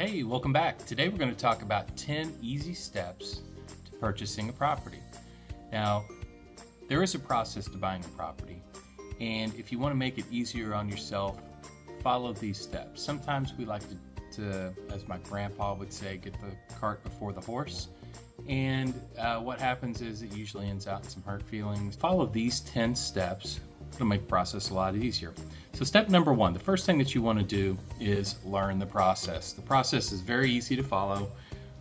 Hey, welcome back. Today we're going to talk about 10 easy steps to purchasing a property. Now, there is a process to buying a property, and if you want to make it easier on yourself, follow these steps. Sometimes we like to, as my grandpa would say, get the cart before the horse, and what happens is it usually ends out in some hurt feelings. Follow these 10 steps. It'll make the process a lot easier. So step number one, the first thing that you want to do is learn the process. The process is very easy to follow,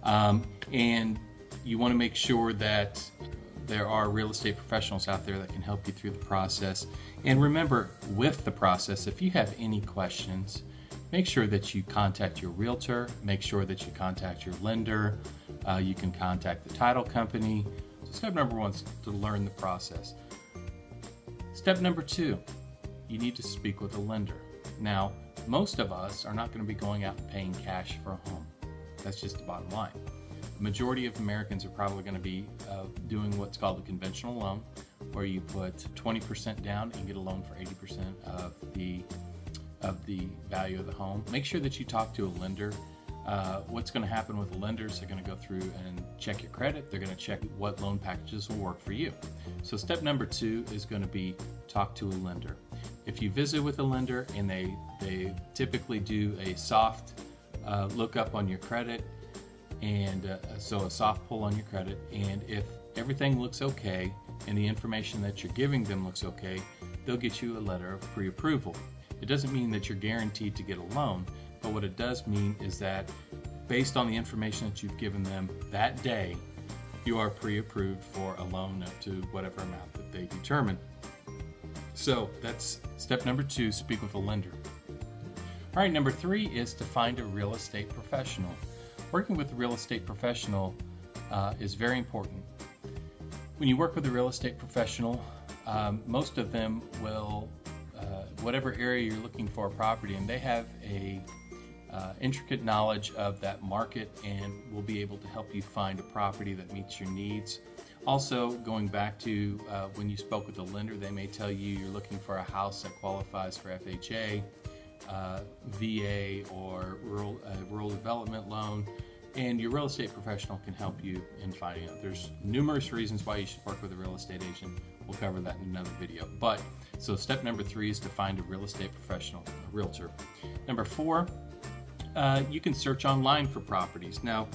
and you want to make sure that there are real estate professionals out there that can help you through the process. And remember, with the process, if you have any questions, make sure that you contact your realtor, make sure that you contact your lender, you can contact the title company. So step number one is to learn the process. Step number two, you need to speak with a lender. Now, most of us are not going to be going out and paying cash for a home. That's just the bottom line. The majority of Americans are probably going to be doing what's called a conventional loan, where you put 20% down and get a loan for 80% of the value of the home. Make sure that you talk to a lender. What's going to happen with the lenders, they're going to go through and check your credit. They're going to check what loan packages will work for you. So step number two is going to be talk to a lender. If you visit with a lender and they typically do a soft lookup on your credit, and so a soft pull on your credit, and if everything looks okay and the information that you're giving them looks okay, they'll get you a letter of pre-approval. It doesn't mean that you're guaranteed to get a loan, but what it does mean is that based on the information that you've given them that day, you are pre-approved for a loan up to whatever amount that they determine. So that's step number two, speak with a lender. All right, number three is to find a real estate professional. Working with a real estate professional is very important. When you work with a real estate professional, most of them will, whatever area you're looking for a property in, they have a intricate knowledge of that market and will be able to help you find a property that meets your needs. Also, going back to when you spoke with a lender, they may tell you you're looking for a house that qualifies for FHA, VA, or rural development loan, and your real estate professional can help you in finding out. There's numerous reasons why you should work with a real estate agent. We'll cover that in another video. So step number three is to find a real estate professional, a realtor. Number four, you can search online for properties. Now,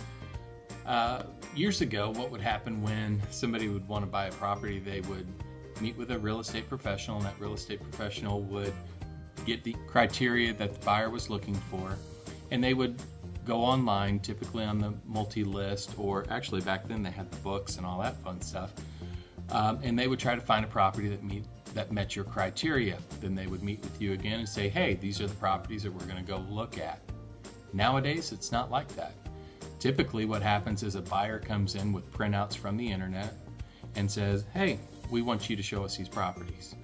years ago, what would happen when somebody would want to buy a property, they would meet with a real estate professional, and that real estate professional would get the criteria that the buyer was looking for, and they would go online, typically on the multi-list, or actually back then they had the books and all that fun stuff, and they would try to find a property that met your criteria. Then they would meet with you again and say, hey, these are the properties that we're going to go look at. Nowadays, it's not like that. Typically what happens is a buyer comes in with printouts from the internet and says, hey, we want you to show us these properties.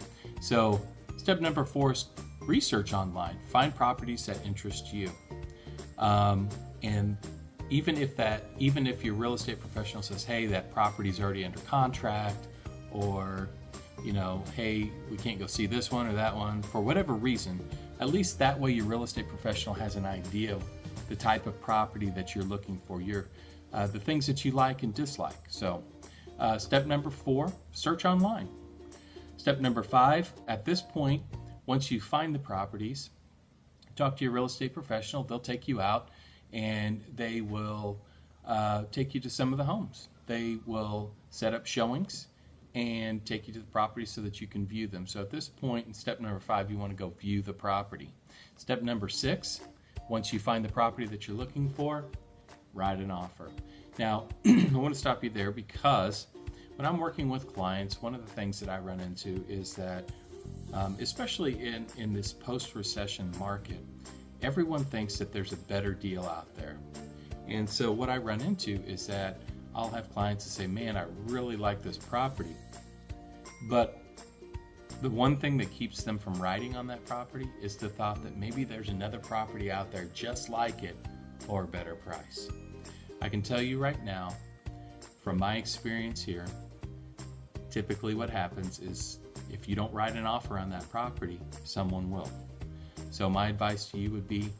So step number four is research online. Find properties that interest you. And even if your real estate professional says, hey, that property's already under contract, or hey, we can't go see this one or that one, for whatever reason, at least that way your real estate professional has an idea of the type of property that you're looking for, the things that you like and dislike. So step number four, search online. Step number five, at this point, once you find the properties, talk to your real estate professional. They'll take you out and they will take you to some of the homes. They will set up showings and take you to the property so that you can view them. So at this point, in step number five, you want to go view the property. Step number six, once you find the property that you're looking for, write an offer. Now, I want to stop you there because when I'm working with clients, one of the things that I run into is that, especially in this post-recession market, everyone thinks that there's a better deal out there. And so what I run into is that I'll have clients that say, man, I really like this property, but the one thing that keeps them from writing on that property is the thought that maybe there's another property out there just like it for a better price. I can tell you right now, from my experience here, typically what happens is if you don't write an offer on that property, someone will. So my advice to you would be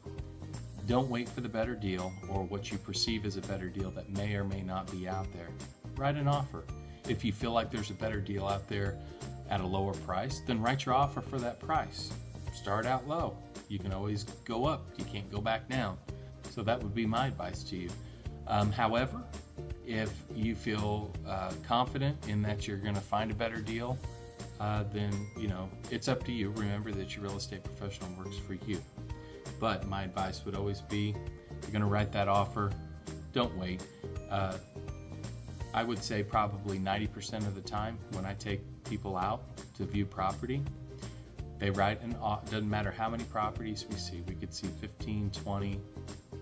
Don't wait for the better deal or what you perceive as a better deal that may or may not be out there. Write an offer. If you feel like there's a better deal out there at a lower price, then write your offer for that price. Start out low. You can always go up. You can't go back down. So that would be my advice to you. However, if you feel confident in that you're going to find a better deal, then it's up to you. Remember that your real estate professional works for you. But my advice would always be, you're going to write that offer. Don't wait. I would say probably 90% of the time when I take people out to view property, they write an offer. Doesn't matter how many properties we see. We could see 15, 20,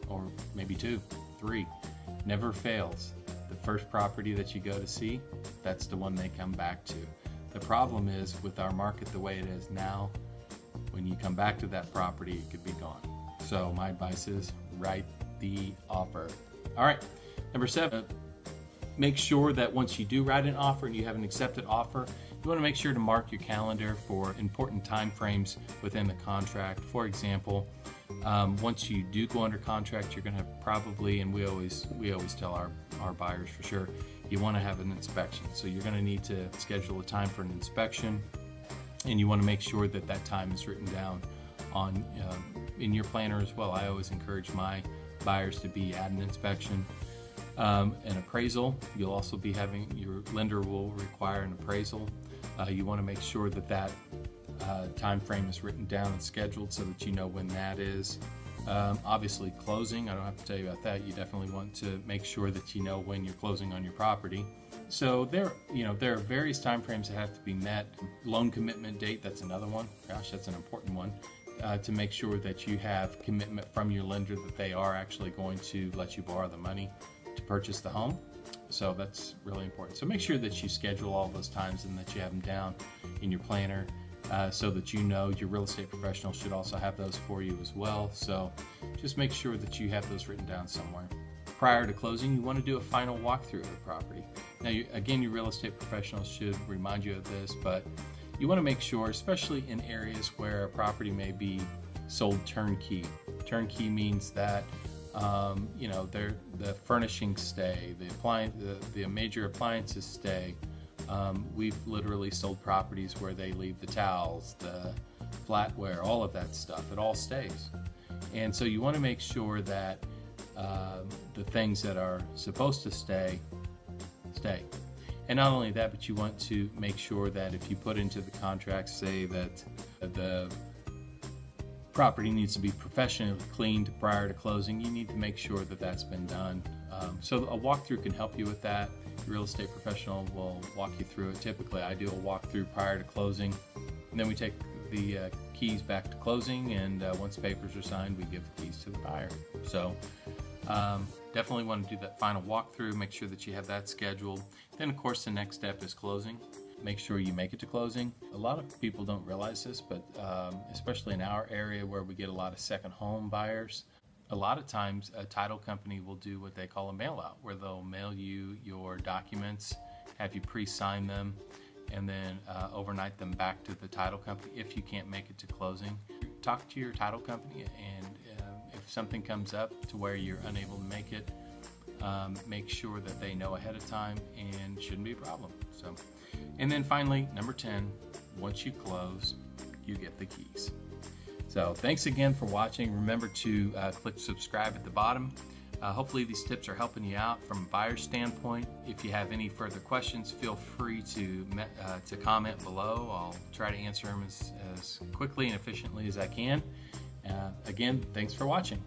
or maybe 2, 3. Never fails. The first property that you go to see, that's the one they come back to. The problem is with our market the way it is now, when you come back to that property, it could be gone. So my advice is write the offer. All right, number 7, make sure that once you do write an offer and you have an accepted offer, you want to make sure to mark your calendar for important time frames within the contract. For example, once you do go under contract, you're going to probably, and we always tell our buyers for sure, you want to have an inspection. So you're going to need to schedule a time for an inspection, and you want to make sure that that time is written down on in your planner as well. I always encourage my buyers to be at an inspection. An appraisal, you'll also be having, your lender will require an appraisal. You want to make sure that that time frame is written down and scheduled so that you know when that is. Obviously closing, I don't have to tell you about that. You definitely want to make sure that you know when you're closing on your property. So there are various time frames that have to be met. Loan commitment date, that's another one. Gosh, that's an important one. To make sure that you have commitment from your lender that they are actually going to let you borrow the money to purchase the home. So that's really important. So make sure that you schedule all those times and that you have them down in your planner so that you know your real estate professional should also have those for you as well. So just make sure that you have those written down somewhere. Prior to closing, you want to do a final walkthrough of the property. Now, again, your real estate professional should remind you of this, but you want to make sure, especially in areas where a property may be sold turnkey. Turnkey means that the furnishings stay, the major appliances stay. We've literally sold properties where they leave the towels, the flatware, all of that stuff. It all stays. And so you want to make sure that the things that are supposed to stay. And not only that, but you want to make sure that if you put into the contract, say that the property needs to be professionally cleaned prior to closing, you need to make sure that that's been done. So a walkthrough can help you with that. Your real estate professional will walk you through it. Typically, I do a walkthrough prior to closing, and then we take the keys back to closing, and once papers are signed, we give the keys to the buyer. So definitely want to do that final walkthrough, make sure that you have that scheduled. Then, of course, the next step is closing. Make sure you make it to closing. A lot of people don't realize this, but especially in our area where we get a lot of second home buyers, a lot of times a title company will do what they call a mail out, where they'll mail you your documents, have you pre-sign them, and then overnight them back to the title company if you can't make it to closing. Talk to your title company, and if something comes up to where you're unable to make it, make sure that they know ahead of time, and shouldn't be a problem. So, and then finally, number 10, once you close, you get the keys. So thanks again for watching. Remember to click subscribe at the bottom. Hopefully these tips are helping you out from a buyer's standpoint. If you have any further questions, feel free to comment below. I'll try to answer them as quickly and efficiently as I can. Again, thanks for watching.